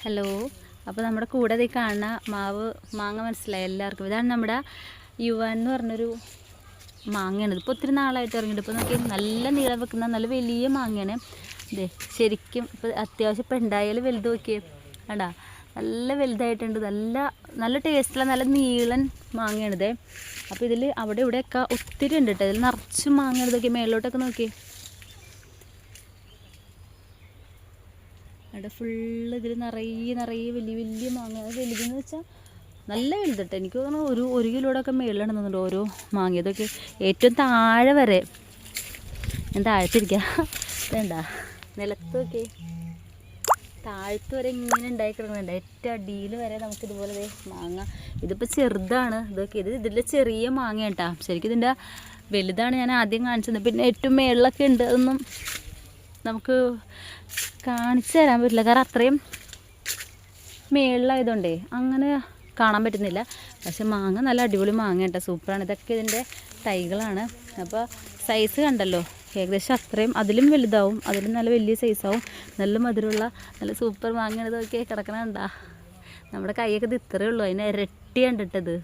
Hello. അപ്പോൾ നമ്മുടെ കൂടെ ഇത് കാണുന്ന മാങ്ങ മനസ്സിലായി എല്ലാവർക്കും. ഇതാണ് നമ്മുടെ യുവാൻ എന്ന് പറഞ്ഞൊരു മാങ്ങയാണ്. ഇതിപ്പോൾ ഒത്തിരി നാളായിട്ട് ഇറങ്ങിയിട്ട് ഇപ്പോൾ നോക്കി നല്ല നീളം വെക്കുന്ന നല്ല വലിയ മാങ്ങയാണ്. ഇതേ ശരിക്കും ഇപ്പോൾ അത്യാവശ്യം ഇപ്പം ഉണ്ടായാലും വലുത് നോക്കിയേ വേണ്ട, നല്ല വലുതായിട്ടുണ്ട്. നല്ല നല്ല ടേസ്റ്റുള്ള നല്ല നീളൻ മാങ്ങയാണിത്. അപ്പോൾ ഇതിൽ അവിടെ ഇവിടെയൊക്കെ ഒത്തിരി ഉണ്ട് കേട്ടോ. ഇതിൽ നിറച്ചും മാങ്ങ ഇതൊക്കെ മേളിലോട്ടൊക്കെ നോക്കി അവിടെ ഫുള്ള് ഇതിൽ നിറയെ വലിയ വലിയ മാങ്ങ. അത് വലുതെന്ന് വെച്ചാൽ നല്ല വലുതിട്ട് എനിക്ക് തോന്നുന്നു ഒരു കിലോടൊക്കെ മേളിലാണ് തോന്നുന്നുണ്ട് ഓരോ മാങ്ങ. ഇതൊക്കെ ഏറ്റവും താഴെ വരെ ഞാൻ താഴത്തിരിക്കാം വേണ്ട, നിലത്ത് നോക്കി താഴത്ത് വരെ ഇങ്ങനെ ഉണ്ടായി കിടക്കുന്നുണ്ട്. ഏറ്റവും അടിയിൽ വരെ നമുക്കിതുപോലെ മാങ്ങ. ഇതിപ്പോൾ ചെറുതാണ് ഇതൊക്കെ. ഇതിൻ്റെ ചെറിയ മാങ്ങ കേട്ടാ. ശരിക്കും ഇതിൻ്റെ വലുതാണ് ഞാൻ ആദ്യം കാണിച്ചത്. പിന്നെ ഏറ്റവും മേളിലൊക്കെ ഉണ്ട്. അതൊന്നും നമുക്ക് കാണിച്ചു തരാൻ പറ്റില്ല, കാരണം അത്രയും മേളിലായതുകൊണ്ടേ അങ്ങനെ കാണാൻ പറ്റുന്നില്ല. പക്ഷെ മാങ്ങ നല്ല അടിപൊളി മാങ്ങ കേട്ടോ, സൂപ്പറാണ്. ഇതൊക്കെ ഇതിൻ്റെ തൈകളാണ്. അപ്പോൾ സൈസ് കണ്ടല്ലോ, ഏകദേശം അത്രയും അതിലും വലുതാവും, അതിലും നല്ല വലിയ സൈസാവും. നല്ല മധുരമുള്ള നല്ല സൂപ്പർ മാങ്ങയാണ്. ഇതൊക്കെ കിടക്കണ കണ്ടാ. നമ്മുടെ കൈയൊക്കെ ഇത് ഇത്രയേ ഉള്ളൂ, അതിന് ഇരട്ടി കണ്ടിട്ടത്.